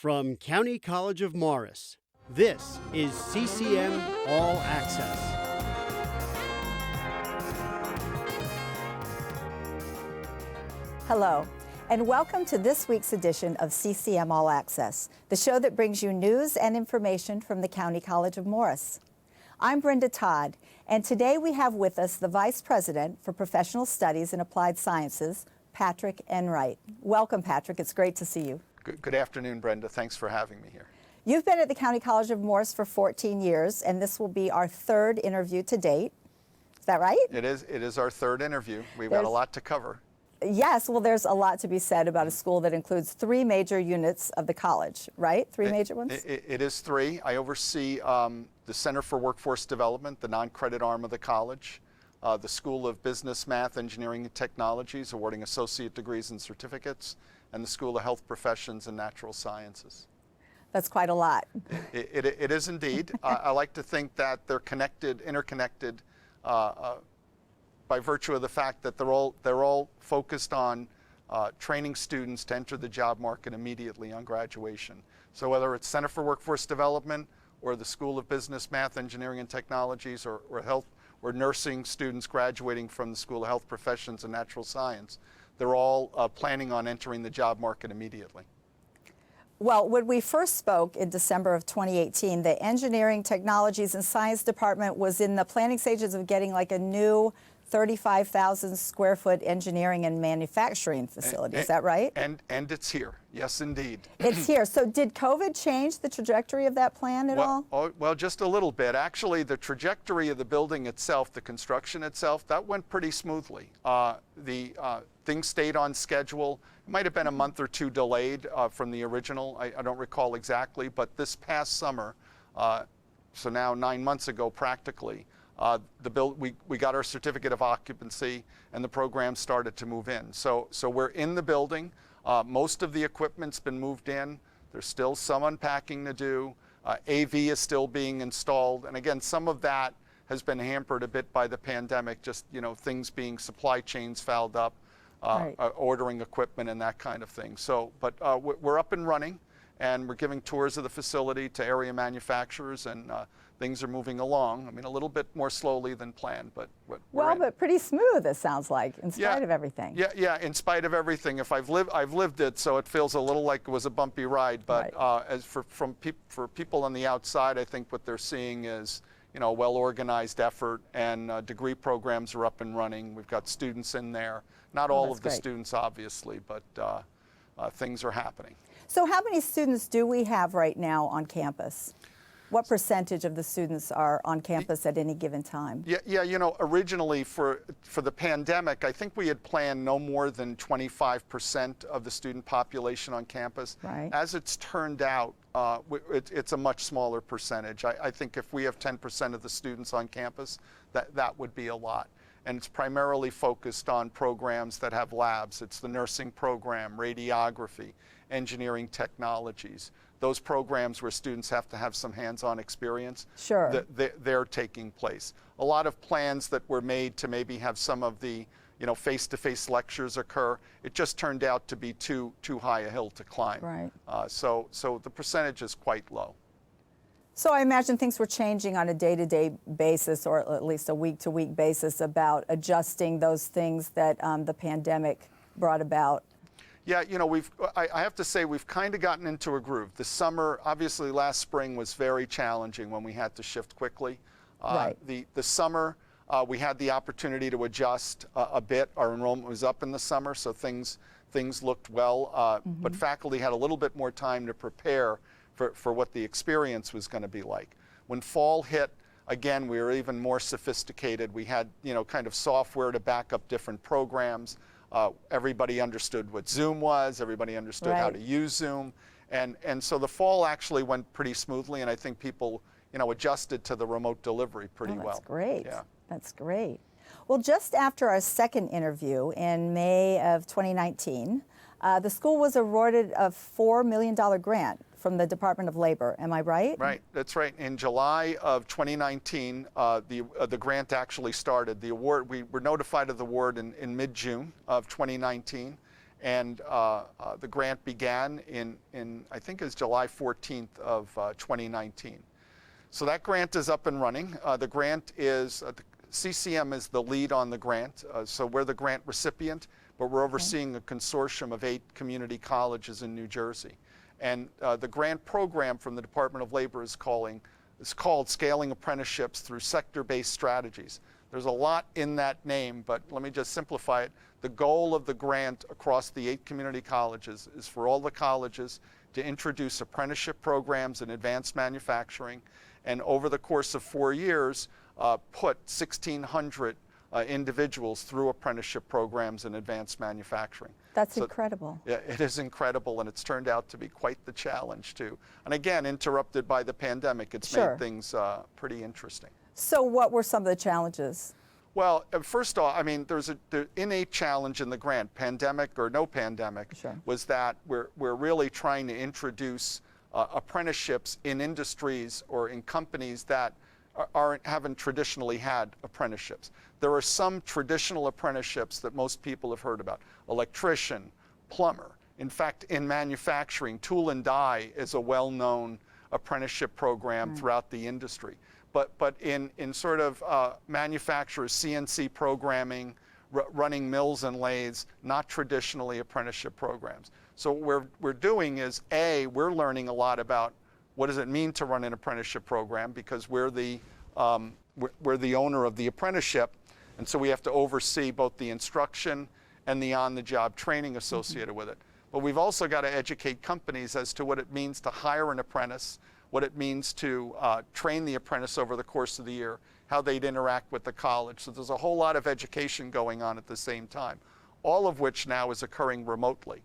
From County College of Morris, this is CCM All Access. Hello, and welcome to this week's edition of CCM All Access, the show that brings you news and information from the County College of Morris. I'm Brenda Todd, and today we have with us the Vice President for Professional Studies and Applied Sciences, Patrick Enright. Welcome, Patrick. It's great to see you. Good afternoon, Brenda. Thanks for having me here. You've been at the County College of Morris for 14 years, and this will be our third interview to date. Is that right? It is our third interview. We've got a lot to cover. Yes, well, there's a lot to be said about a school that includes three major units of the college, right? Three major ones? It is three. I oversee the Center for Workforce Development, the non-credit arm of the college, the School of Business, Math, Engineering, and Technologies, awarding associate degrees and certificates, and the School of Health Professions and Natural Sciences. That's quite a lot. It is indeed. I like to think that they're interconnected, by virtue of the fact that they're all focused on training students to enter the job market immediately on graduation. So whether it's Center for Workforce Development or the School of Business, Math, Engineering, and Technologies, or health or nursing students graduating from the School of Health Professions and Natural Science, they're all planning on entering the job market immediately. Well, when we first spoke in December of 2018, the Engineering, Technologies, and Science Department was in the planning stages of getting like a new 35,000 square foot engineering and manufacturing facility. Is that right? And it's here. Yes, indeed. It's here. So did COVID change the trajectory of that plan at all? Well, just a little bit. Actually, the trajectory of the building itself, the construction itself, that went pretty smoothly. Things stayed on schedule. It might have been a month or two delayed from the original. I don't recall exactly, but this past summer, so now 9 months ago practically, we got our certificate of occupancy and the program started to move in. So we're in the building. Most of the equipment's been moved in. There's still some unpacking to do. AV is still being installed. And again, some of that has been hampered a bit by the pandemic, just, things being supply chains fouled up, right. Ordering equipment and that kind of thing. So, but we're up and running, and we're giving tours of the facility to area manufacturers, and things are moving along. I mean, a little bit more slowly than planned, but but pretty smooth, it sounds like, in spite of everything. Yeah, in spite of everything. If I've lived it, so it feels a little like it was a bumpy ride. But right. As for people on the outside, I think what they're seeing is, a well-organized effort, and degree programs are up and running. We've got students in there. Not all of the students, obviously, but things are happening. So how many students do we have right now on campus? What percentage of the students are on campus at any given time? Yeah, originally for the pandemic, I think we had planned no more than 25% of the student population on campus. Right. As it's turned out, it's a much smaller percentage. I think if we have 10% of the students on campus, that would be a lot. And it's primarily focused on programs that have labs. It's the nursing program, radiography, engineering technologies. Those programs where students have to have some hands-on experience, sure, they're taking place. A lot of plans that were made to maybe have some of the face-to-face lectures occur, it just turned out to be too high a hill to climb. Right. So the percentage is quite low. So I imagine things were changing on a day-to-day basis, or at least a week-to-week basis, about adjusting those things that the pandemic brought about. Yeah, I have to say we've kind of gotten into a groove. The summer, obviously last spring was very challenging when we had to shift quickly. Right. The summer, we had the opportunity to adjust a bit. Our enrollment was up in the summer, so things looked well, but faculty had a little bit more time to prepare for what the experience was going to be like. When fall hit, again, we were even more sophisticated. We had, kind of software to back up different programs. Everybody understood what Zoom was. Everybody understood how to use Zoom. And so the fall actually went pretty smoothly, and I think people, adjusted to the remote delivery pretty well. That's great. Yeah. That's great. Well, just after our second interview in May of 2019, the school was awarded a $4 million grant from the Department of Labor. Am I right? Right. That's right. In July of 2019, the grant actually started. The award, we were notified of the award in mid-June of 2019, And the grant began in I think it was July 14th of 2019. So that grant is up and running. The grant is, CCM is the lead on the grant. So we're the grant recipient, but we're overseeing a consortium of 8 community colleges in New Jersey. And the grant program from the Department of Labor is called Scaling Apprenticeships Through Sector-Based Strategies. There's a lot in that name, but let me just simplify it. The goal of the grant across the 8 community colleges is for all the colleges to introduce apprenticeship programs in advanced manufacturing, and over the course of 4 years, put 1,600 individuals through apprenticeship programs in advanced manufacturing. That's incredible. Yeah, it is incredible, and it's turned out to be quite the challenge too. And again, interrupted by the pandemic, it's made things pretty interesting. So what were some of the challenges? Well, first off, I mean, there's an innate challenge in the grant, pandemic or no pandemic, was that we're really trying to introduce apprenticeships in industries or in companies that haven't traditionally had apprenticeships. There are some traditional apprenticeships that most people have heard about: electrician, plumber. In fact, in manufacturing, tool and die is a well-known apprenticeship program throughout the industry. But in sort of manufacturers, CNC programming, running mills and lathes, not traditionally apprenticeship programs. So what we're doing is, we're learning a lot about what does it mean to run an apprenticeship program, because we're the owner of the apprenticeship, and so we have to oversee both the instruction and the on-the-job training associated with it. But we've also got to educate companies as to what it means to hire an apprentice, what it means to train the apprentice over the course of the year, how they'd interact with the college. So there's a whole lot of education going on at the same time, all of which now is occurring remotely.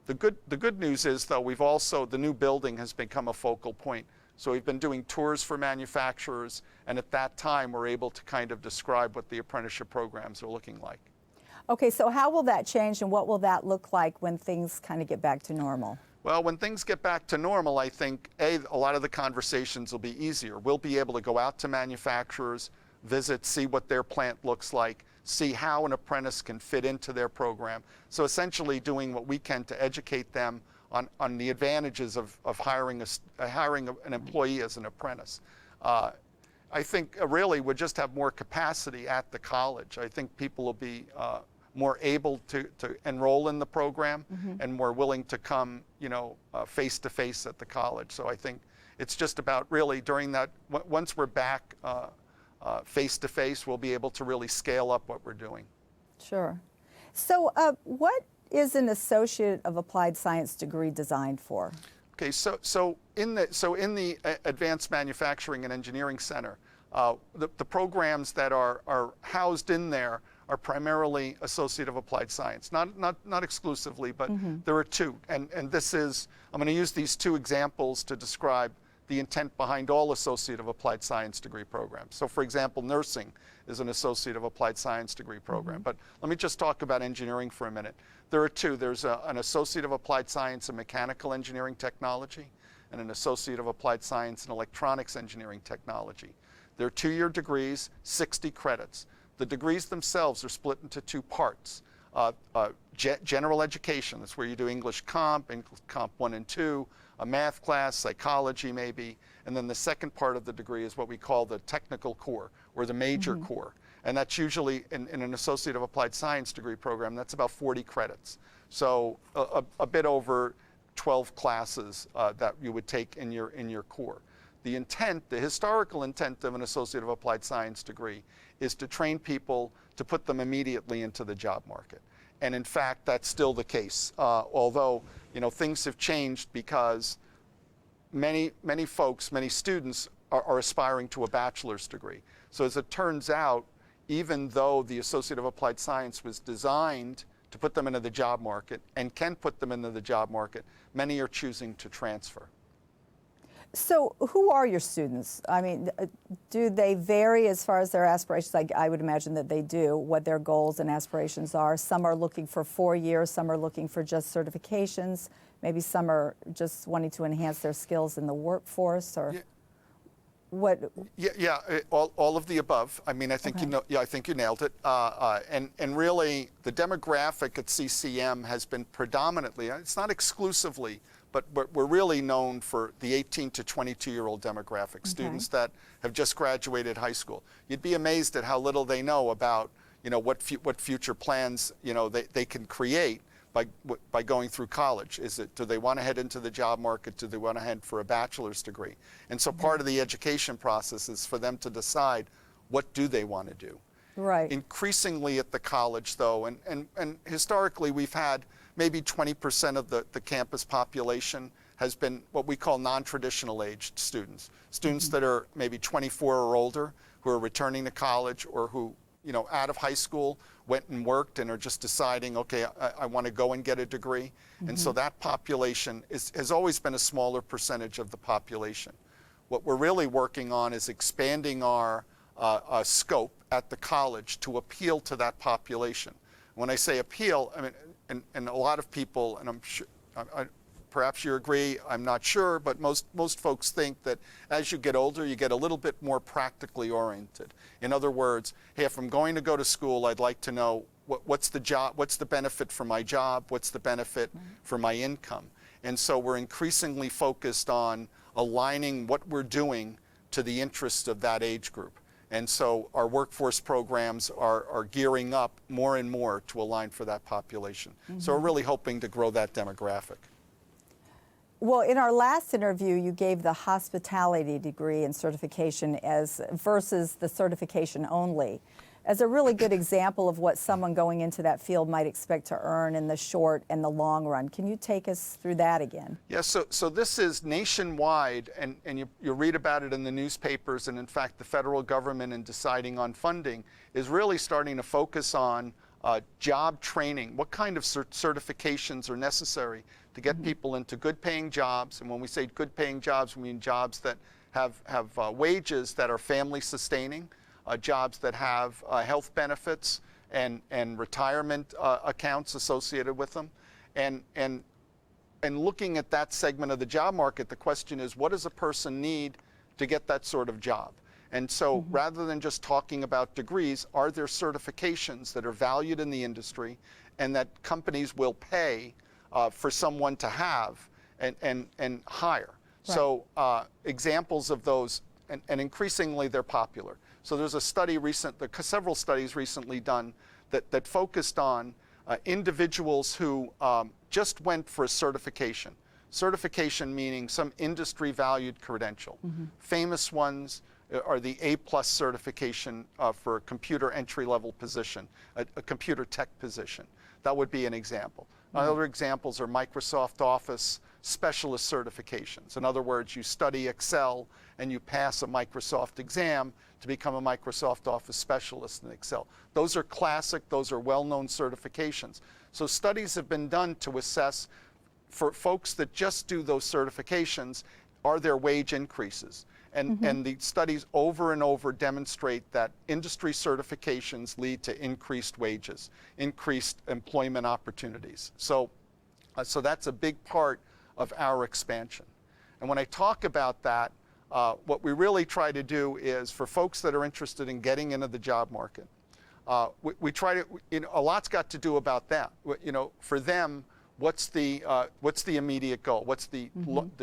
The good news is, though, the new building has become a focal point. So we've been doing tours for manufacturers, and at that time we're able to kind of describe what the apprenticeship programs are looking like. Okay, so how will that change, and what will that look like when things kind of get back to normal? Well, when things get back to normal, I think, a lot of the conversations will be easier. We'll be able to go out to manufacturers, visit, see what their plant looks like, see how an apprentice can fit into their program. So essentially doing what we can to educate them on the advantages of hiring an employee as an apprentice. I think really we'll just have more capacity at the college. I think people will be more able to enroll in the program and more willing to come, face to face at the college. So I think it's just about really during that, once we're back face to face, we'll be able to really scale up what we're doing. Sure. So what is an Associate of Applied Science degree designed for? Okay, so in the Advanced Manufacturing and Engineering Center, the programs that are housed in there are primarily Associate of Applied Science, not exclusively, but there are 2. And this is, I'm going to use these 2 examples to describe the intent behind all Associate of Applied Science degree programs. So for example, nursing is an Associate of Applied Science degree program. But let me just talk about engineering for a minute. There are 2. There's an Associate of Applied Science in Mechanical Engineering Technology and an Associate of Applied Science in Electronics Engineering Technology. They're 2-year degrees, 60 credits. The degrees themselves are split into 2 parts. General education, that's where you do English Comp 1 and 2, a math class, psychology maybe, and then the second part of the degree is what we call the technical core, or the major core. And that's usually, in an Associate of Applied Science degree program, that's about 40 credits. So a bit over 12 classes that you would take in your core. The historical intent of an Associate of Applied Science degree is to train people to put them immediately into the job market. And in fact, that's still the case. Although, things have changed because many folks, many students are aspiring to a bachelor's degree. So as it turns out, even though the Associate of Applied Science was designed to put them into the job market and can put them into the job market, many are choosing to transfer. So who are your students? I mean, do they vary as far as their aspirations? I would imagine that they do, what their goals and aspirations are. Some are looking for 4 years, some are looking for just certifications, maybe some are just wanting to enhance their skills in the workforce. Or What? All of the above. I mean, I think I think you nailed it. And really, the demographic at CCM has been predominantly, it's not exclusively, but we're really known for the 18 to 22-year-old demographic, students that have just graduated high school. You'd be amazed at how little they know about, what future plans, they can create by going through college. Do they want to head into the job market? Do they want to head for a bachelor's degree? And so part of the education process is for them to decide what do they want to do. Right. Increasingly at the college, though, and historically we've had maybe 20% of the campus population has been what we call non-traditional aged students. Students that are maybe 24 or older, who are returning to college, or who, out of high school, went and worked and are just deciding, okay, I want to go and get a degree. And so that population has always been a smaller percentage of the population. What we're really working on is expanding our scope at the college to appeal to that population. When I say appeal, I mean, and a lot of people, and I'm sure, perhaps you agree, I'm not sure, but most folks think that as you get older, you get a little bit more practically oriented. In other words, hey, if I'm going to go to school, I'd like to know what's the job, what's the benefit for my job, what's the benefit for my income. And so we're increasingly focused on aligning what we're doing to the interests of that age group. And so our workforce programs are gearing up more and more to align for that population. So we're really hoping to grow that demographic. Well, in our last interview, you gave the hospitality degree and certification as versus the certification only as a really good example of what someone going into that field might expect to earn in the short and the long run. Can you take us through that again? Yeah, so this is nationwide, and you read about it in the newspapers, and in fact the federal government in deciding on funding is really starting to focus on job training. What kind of certifications are necessary to get people into good paying jobs? And when we say good paying jobs, we mean jobs that have wages that are family sustaining, jobs that have health benefits and retirement accounts associated with them. And looking at that segment of the job market, the question is, what does a person need to get that sort of job? And so rather than just talking about degrees, are there certifications that are valued in the industry and that companies will pay for someone to have and hire? Right. So examples of those, and increasingly they're popular. So there's a study several studies recently done that focused on individuals who just went for a certification. Certification meaning some industry valued credential. Famous ones are the A+ certification for a computer entry-level position, a computer tech position. That would be an example. Other examples are Microsoft Office specialist certifications. In other words, you study Excel and you pass a Microsoft exam to become a Microsoft Office specialist in Excel. Those are classic, those are well-known certifications. So studies have been done to assess, for folks that just do those certifications, are there wage increases? And the studies over and over demonstrate that industry certifications lead to increased wages, increased employment opportunities. So that's a big part of our expansion. And when I talk about that, what we really try to do is, for folks that are interested in getting into the job market, we try to, a lot's got to do about that. For them, what's the immediate goal? What's the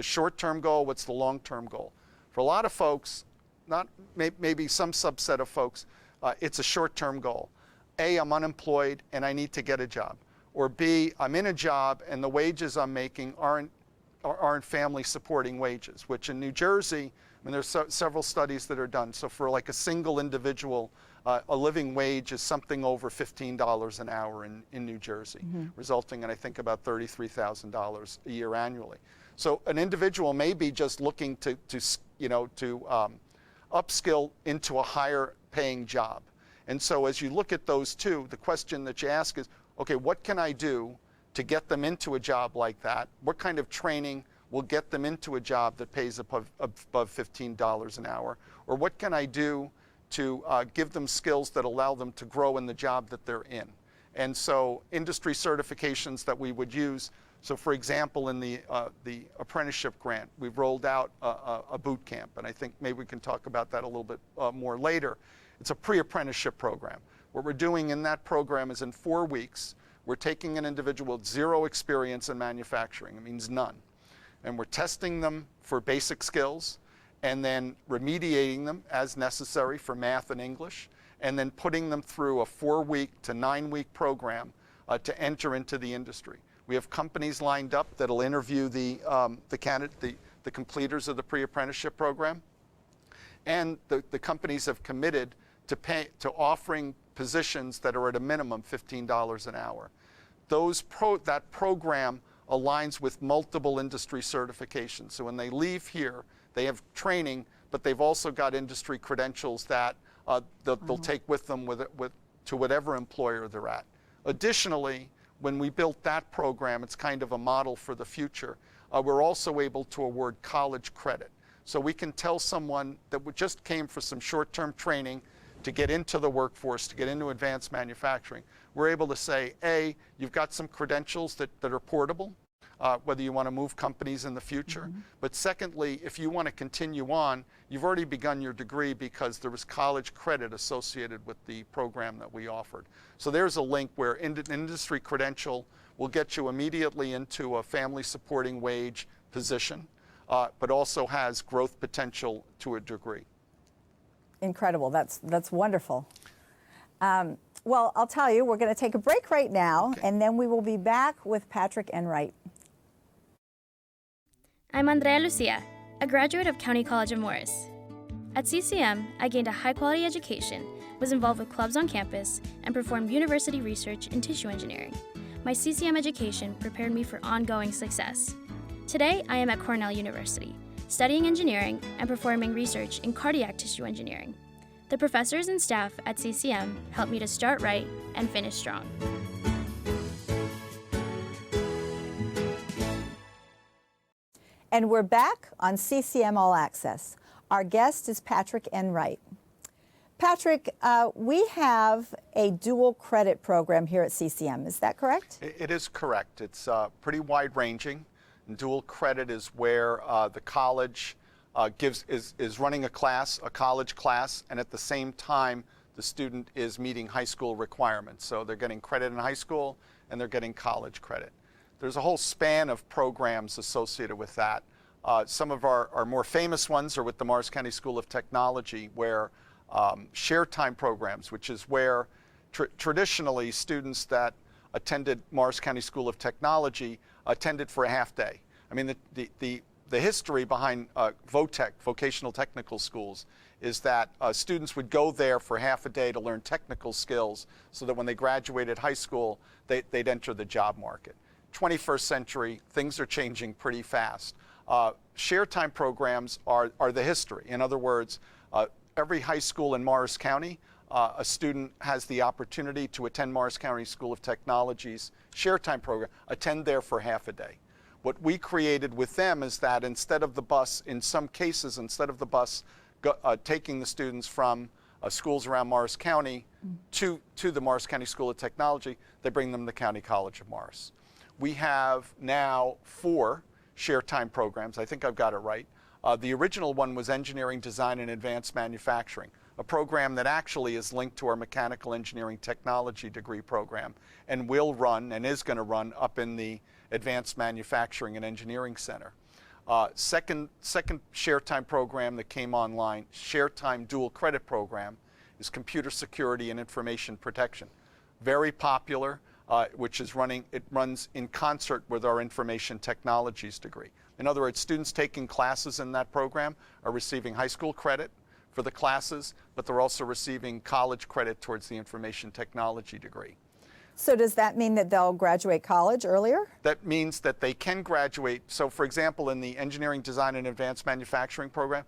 short-term goal? What's the long-term goal? For a lot of folks, maybe some subset of folks, it's a short-term goal. A, I'm unemployed and I need to get a job. Or B, I'm in a job and the wages I'm making aren't family supporting wages, which in New Jersey, I mean, there's several studies that are done. So for like a single individual, a living wage is something over $15 an hour in New Jersey, resulting in, I think, about $33,000 a year annually. So an individual may be just looking to upskill into a higher paying job. And so as you look at those two, the question that you ask is, okay, what can I do to get them into a job like that? What kind of training will get them into a job that pays above $15 an hour? Or what can I do to give them skills that allow them to grow in the job that they're in? And so industry certifications that we would use So for example, in the apprenticeship grant, we've rolled out a boot camp, and I think maybe we can talk about that a little bit more later. It's a pre-apprenticeship program. What we're doing in that program is in 4 weeks, we're taking an individual with 0 experience in manufacturing. It means none. And we're testing them for basic skills and then remediating them as necessary for math and English, and then putting them through a 4-week to 9-week program to enter into the industry. We have companies lined up that'll interview the completers of the pre-apprenticeship program, and the companies have committed to offering positions that are at a minimum $15 an hour. That program aligns with multiple industry certifications. So when they leave here, they have training, but they've also got industry credentials that they'll take with them to whatever employer they're at. Additionally, when we built that program, it's kind of a model for the future. We're also able to award college credit. So we can tell someone that just came for some short-term training to get into the workforce, to get into advanced manufacturing. We're able to say, A, you've got some credentials that are portable, whether you want to move companies in the future. But secondly, if you want to continue on, you've already begun your degree because there was college credit associated with the program that we offered. So there's a link where an industry credential will get you immediately into a family supporting wage position, but also has growth potential to a degree. Incredible. That's wonderful. Well, I'll tell you, we're going to take a break right now, and then we will be back with Patrick Enright. I'm Andrea Lucia, a graduate of County College of Morris. At CCM, I gained a high-quality education, was involved with clubs on campus, and performed university research in tissue engineering. My CCM education prepared me for ongoing success. Today, I am at Cornell University, studying engineering and performing research in cardiac tissue engineering. The professors and staff at CCM helped me to start right and finish strong. And we're back on CCM All Access. Our guest is Patrick Enright. Patrick, we have a dual credit program here at CCM. Is that correct? It is correct. It's pretty wide-ranging. Dual credit is where the college is running a college class, and at the same time, the student is meeting high school requirements. So they're getting credit in high school, and they're getting college credit. There's a whole span of programs associated with that. Some of our more famous ones are with the Morris County School of Technology, where share time programs, which is where traditionally students that attended Morris County School of Technology attended for a half day. I mean, the history behind VOTech, vocational technical schools, is that students would go there for half a day to learn technical skills so that when they graduated high school, they'd enter the job market. 21st century, things are changing pretty fast. Share time programs are the history. In other words, every high school in Morris County, a student has the opportunity to attend Morris County School of Technology's share time program, attend there for half a day. What we created with them is that instead of the bus, in some cases, instead of the bus taking the students from schools around Morris County to the Morris County School of Technology, they bring them to County College of Morris. We have now 4 share time programs. I think I've got it right. The original one was Engineering Design and Advanced Manufacturing, a program that actually is linked to our Mechanical Engineering Technology degree program and will run and is going to run up in the Advanced Manufacturing and Engineering Center. Second share time program that came online, share time dual credit program, is Computer Security and Information Protection. Very popular. It runs in concert with our Information Technologies degree. In other words, students taking classes in that program are receiving high school credit for the classes, but they're also receiving college credit towards the Information Technology degree. So does that mean that they'll graduate college earlier? That means that they can graduate. So for example, in the Engineering Design and Advanced Manufacturing program,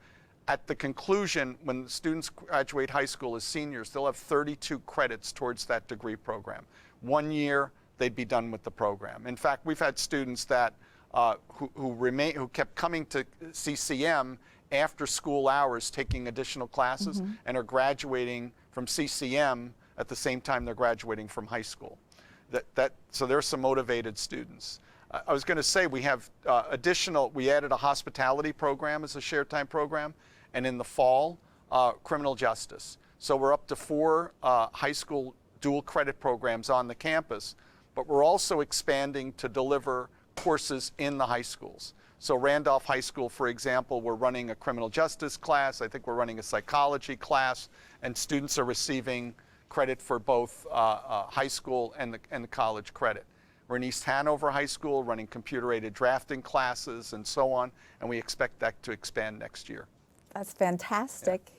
at the conclusion, when the students graduate high school as seniors, they'll have 32 credits towards that degree program. 1 year, they'd be done with the program. In fact, we've had students that who kept coming to CCM after school hours, taking additional classes, and are graduating from CCM at the same time they're graduating from high school. So there's some motivated students. I was going to say we have we added a hospitality program as a shared time program, and in the fall, criminal justice. So we're up to 4 high school dual credit programs on the campus, but we're also expanding to deliver courses in the high schools. So Randolph High School, for example, we're running a criminal justice class. I think we're running a psychology class, and students are receiving credit for both high school and the college credit. We're in East Hanover High School running computer-aided drafting classes and so on, and we expect that to expand next year. That's fantastic. Yeah.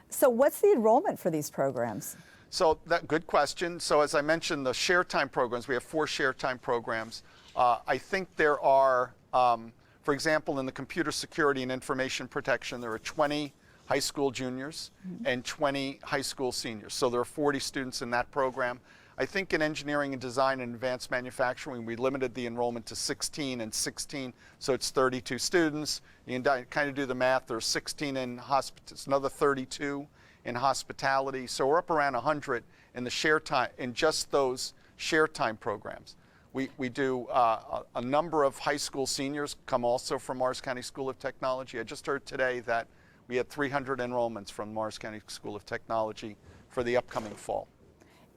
So what's the enrollment for these programs? So good question. So as I mentioned, the share time programs, we have 4 share time programs. I think there are, for example, in the computer security and information protection, there are 20 high school juniors and 20 high school seniors. So there are 40 students in that program. I think in engineering and design and advanced manufacturing, we limited the enrollment to 16 and 16, so it's 32 students. You can kind of do the math. There's 16 in hospitality, another 32 in hospitality. So we're up around 100 in the share time, in just those share time programs. We do a number of high school seniors come also from Morris County School of Technology. I just heard today that we had 300 enrollments from Morris County School of Technology for the upcoming fall.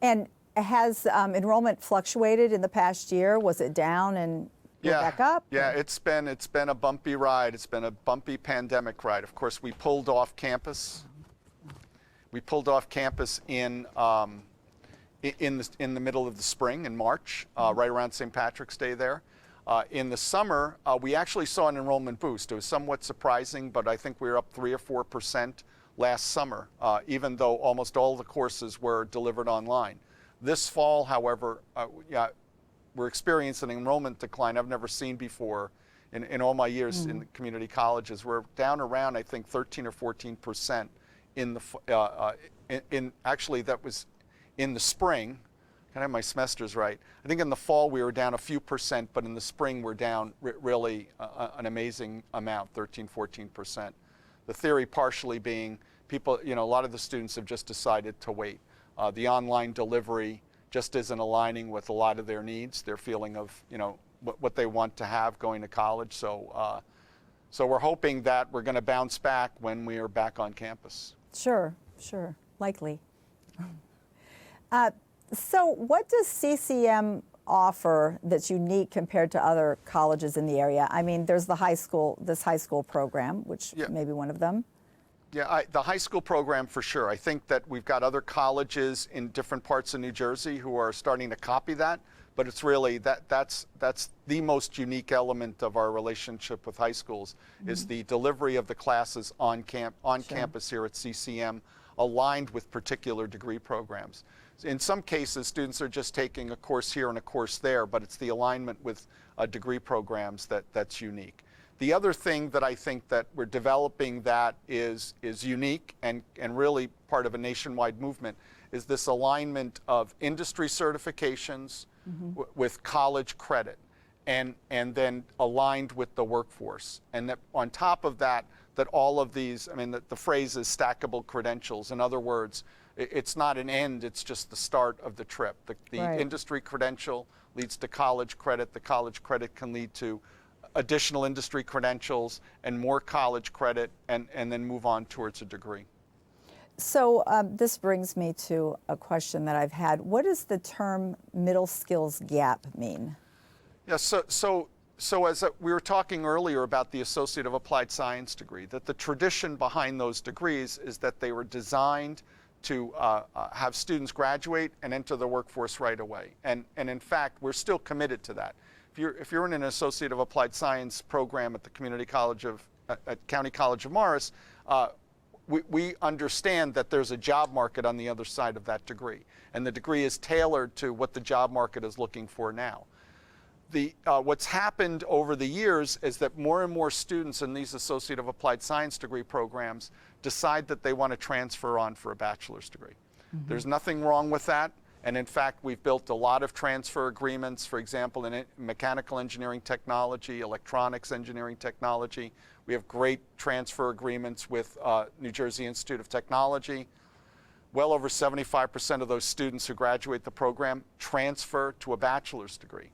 And has enrollment fluctuated in the past year? Was it down and back up? Yeah, it's been a bumpy ride. It's been a bumpy pandemic ride. Of course, we pulled off campus. We pulled off campus in the middle of the spring in March, right around St. Patrick's Day there. In the summer, we actually saw an enrollment boost. It was somewhat surprising, but I think we were up 3 or 4% last summer, even though almost all the courses were delivered online. This fall, however, we're experiencing an enrollment decline I've never seen before in all my years in the community colleges. We're down around, I think, 13 or 14% actually that was in the spring. Can I have my semesters right? I think in the fall we were down a few percent, but in the spring we're down really an amazing amount, 13, 14%. The theory partially being people, a lot of the students have just decided to wait. The online delivery just isn't aligning with a lot of their needs, their feeling of, what they want to have going to college. So we're hoping that we're going to bounce back when we are back on campus. Sure, likely. So what does CCM offer that's unique compared to other colleges in the area? I mean, there's this high school program, which may be one of them. Yeah, the high school program for sure. I think that we've got other colleges in different parts of New Jersey who are starting to copy that, but it's really that's the most unique element of our relationship with high schools is the delivery of the classes on campus here at CCM, aligned with particular degree programs. In some cases, students are just taking a course here and a course there, but it's the alignment with degree programs that's unique. The other thing that I think that we're developing that is unique and really part of a nationwide movement is this alignment of industry certifications with college credit and then aligned with the workforce. And that on top of that all of these, the phrase is stackable credentials. In other words, it's not an end, it's just the start of the trip. The industry credential leads to college credit. The college credit can lead to additional industry credentials and more college credit and then move on towards a degree. So this brings me to a question that I've had. What does the term middle skills gap mean? Yeah, so as we were talking earlier about the Associate of Applied Science degree, that the tradition behind those degrees is that they were designed to have students graduate and enter the workforce right away. And in fact, we're still committed to that. If you're in an Associate of Applied Science program at the at County College of Morris, we understand that there's a job market on the other side of that degree. And the degree is tailored to what the job market is looking for now. What's happened over the years is that more and more students in these Associate of Applied Science degree programs decide that they want to transfer on for a bachelor's degree. There's nothing wrong with that. And in fact, we've built a lot of transfer agreements, for example, in mechanical engineering technology, electronics engineering technology. We have great transfer agreements with New Jersey Institute of Technology. Well over 75% of those students who graduate the program transfer to a bachelor's degree.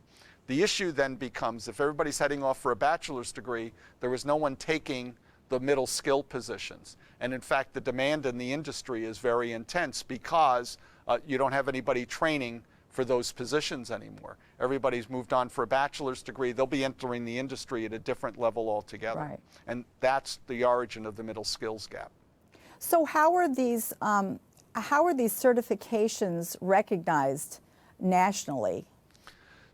The issue then becomes, if everybody's heading off for a bachelor's degree, there was no one taking the middle skill positions. And in fact, the demand in the industry is very intense because you don't have anybody training for those positions anymore. Everybody's moved on for a bachelor's degree. They'll be entering the industry at a different level altogether. Right. And that's the origin of the middle skills gap. So how are these certifications recognized nationally?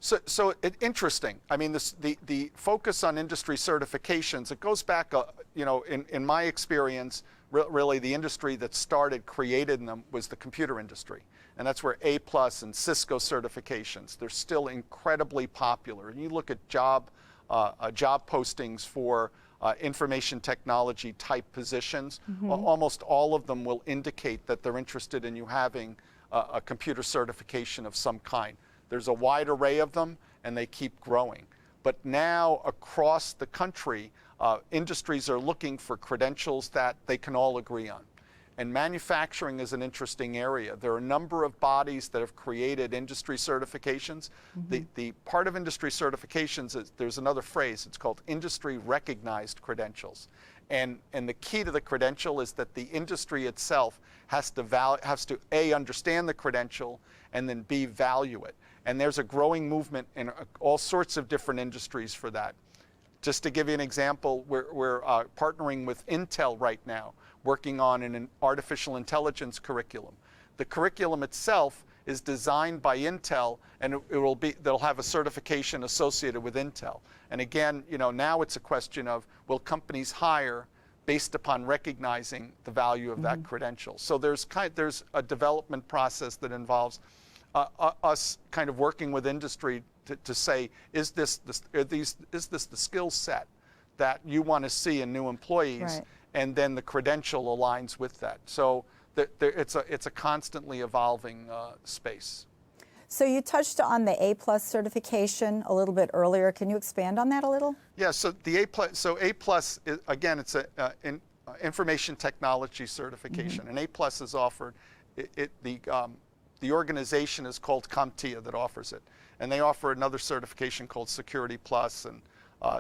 So interesting. I mean, the focus on industry certifications, it goes back, in my experience, really the industry that created them was the computer industry. And that's where A+ and Cisco certifications, they're still incredibly popular. And you look at job postings for information technology type positions, almost all of them will indicate that they're interested in you having a computer certification of some kind. There's a wide array of them, and they keep growing. But now, across the country, industries are looking for credentials that they can all agree on. And manufacturing is an interesting area. There are a number of bodies that have created industry certifications. The part of industry certifications is, there's another phrase, it's called industry recognized credentials. And the key to the credential is that the industry itself has to A, understand the credential, and then B, value it. And there's a growing movement in all sorts of different industries for that. Just to give you an example, we're partnering with Intel right now, working on an artificial intelligence curriculum. The curriculum itself is designed by Intel, and they'll have a certification associated with Intel. And again, now it's a question of, will companies hire based upon recognizing the value of that credential? So there's a development process that involves us kind of working with industry to say, is this the skill set that you want to see in new employees? Right. And then the credential aligns with that. So it's a constantly evolving space. So you touched on the A+ certification a little bit earlier. Can you expand on that a little? Yeah. So the A+, is, again, it's an information technology certification. And A+ is offered. The organization is called CompTIA that offers it, and they offer another certification called Security Plus and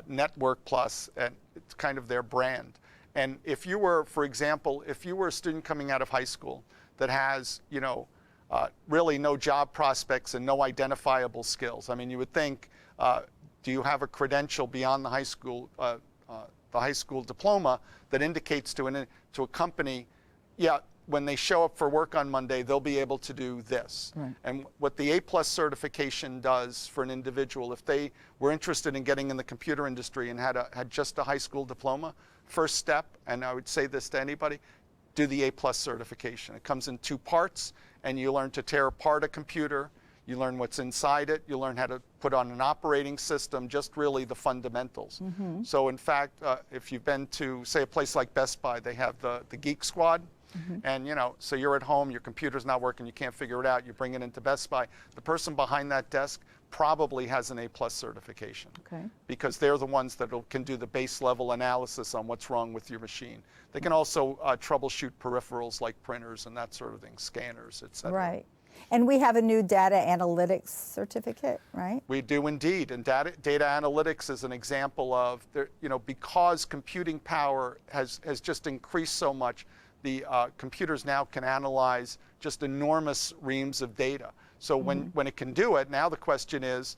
Network Plus, and it's kind of their brand. And if you were, for example, if you were a student coming out of high school that has, really no job prospects and no identifiable skills, I mean, you would think, do you have a credential beyond the high school diploma that indicates to a company, yeah, when they show up for work on Monday, they'll be able to do this. Right. And what the A+ certification does for an individual, if they were interested in getting in the computer industry and had just a high school diploma, first step, and I would say this to anybody, do the A+ certification. It comes in 2 parts, and you learn to tear apart a computer, you learn what's inside it, you learn how to put on an operating system, just really the fundamentals. So in fact, if you've been to, say, a place like Best Buy, they have the Geek Squad. And so you're at home, your computer's not working, you can't figure it out, you bring it into Best Buy. The person behind that desk probably has an A+ certification. Okay. Because they're the ones that can do the base level analysis on what's wrong with your machine. They can also troubleshoot peripherals like printers and that sort of thing, scanners, et cetera. Right. And we have a new data analytics certificate, right? We do indeed. And data analytics is an example of, because computing power has just increased so much, the computers now can analyze just enormous reams of data. So when it can do it, now the question is,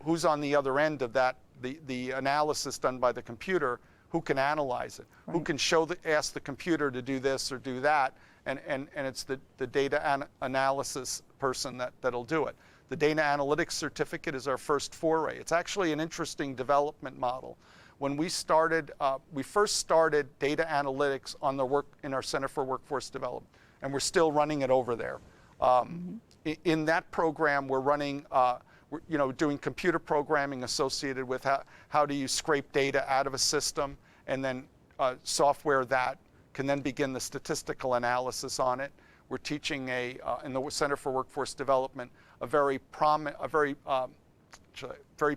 who's on the other end of that, the analysis done by the computer, who can analyze it? Right. Who can ask the computer to do this or do that? And it's the data analysis person that'll do it. The data analytics certificate is our first foray. It's actually an interesting development model. When we first started data analytics in our Center for Workforce Development, and we're still running it over there. In that program, we're running, doing computer programming associated with how do you scrape data out of a system, and then software that can then begin the statistical analysis on it. We're teaching in the Center for Workforce Development a very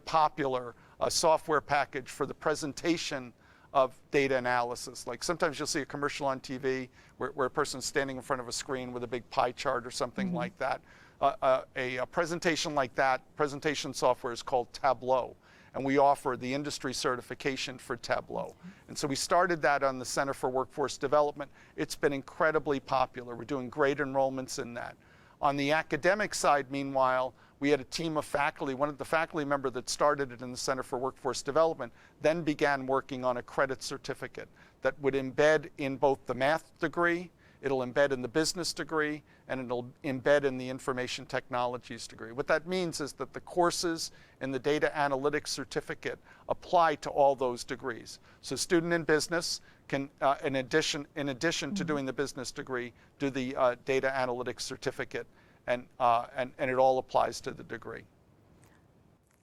popular software package for the presentation of data analysis. Like sometimes you'll see a commercial on TV where a person's standing in front of a screen with a big pie chart or something like that. a presentation like that, presentation software is called Tableau. And we offer the industry certification for Tableau. And so we started that on the Center for Workforce Development. It's been incredibly popular. We're doing great enrollments in that. On the academic side, meanwhile, we had a team of faculty. One of the faculty members that started it in the Center for Workforce Development then began working on a credit certificate that would embed in both the math degree, it'll embed in the business degree, and it'll embed in the information technologies degree. What that means is that the courses in the data analytics certificate apply to all those degrees. So student in business can, in addition to doing the business degree, do the data analytics certificate, and it all applies to the degree.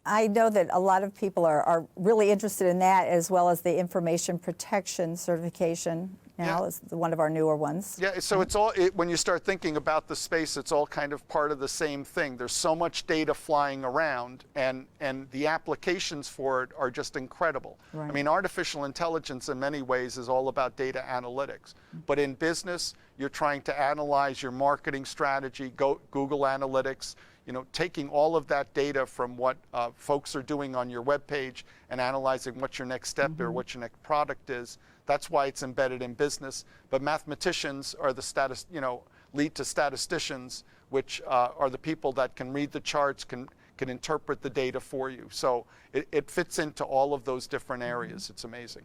I know that a lot of people are really interested in that, as well as the information protection certification now is one of our newer ones. Yeah, so it's all, when you start thinking about the space, it's all kind of part of the same thing. There's so much data flying around, and the applications for it are just incredible. Right. I mean, artificial intelligence in many ways is all about data analytics. But in business, you're trying to analyze your marketing strategy, Google Analytics, you know, taking all of that data from what folks are doing on your web page and analyzing what your next step or what your next product is. That's why it's embedded in business. But mathematicians are the lead to statisticians, which are the people that can read the charts, can interpret the data for you. So it fits into all of those different areas. It's amazing.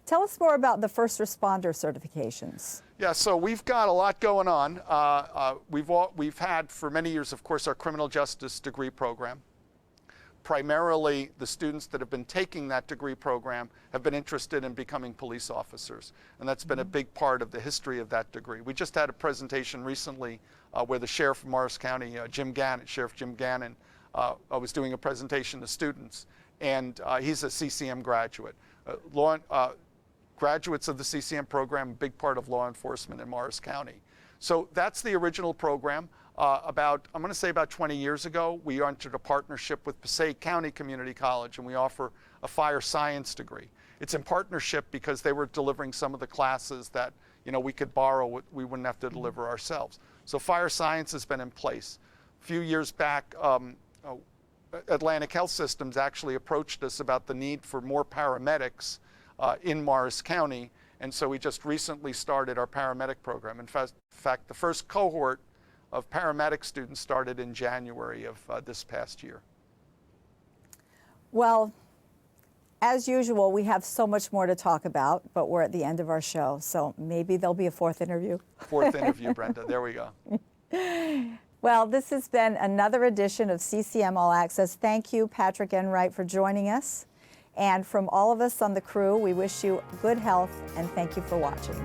Tell us more about the first responder certifications. Yeah, so we've got a lot going on. We've had for many years, of course, our criminal justice degree program. Primarily, the students that have been taking that degree program have been interested in becoming police officers, and that's been a big part of the history of that degree. We just had a presentation recently where the sheriff of Morris County, Sheriff Jim Gannon, was doing a presentation to students, and he's a CCM graduate. Graduates of the CCM program, a big part of law enforcement in Morris County. So that's the original program. I'm going to say about 20 years ago, we entered a partnership with Passaic County Community College, and we offer a fire science degree. It's in partnership because they were delivering some of the classes that, you know, we could borrow, we wouldn't have to deliver ourselves. So fire science has been in place. A few years back, Atlantic Health Systems actually approached us about the need for more paramedics in Morris County, and so we just recently started our paramedic program. In fact, the first cohort of paramedic students started in January of this past year. Well, as usual, we have so much more to talk about, but we're at the end of our show, so maybe there'll be a fourth interview. Fourth interview, Brenda. There we go. Well, this has been another edition of CCM All Access. Thank you, Patrick Enright, for joining us. And from all of us on the crew, we wish you good health and thank you for watching.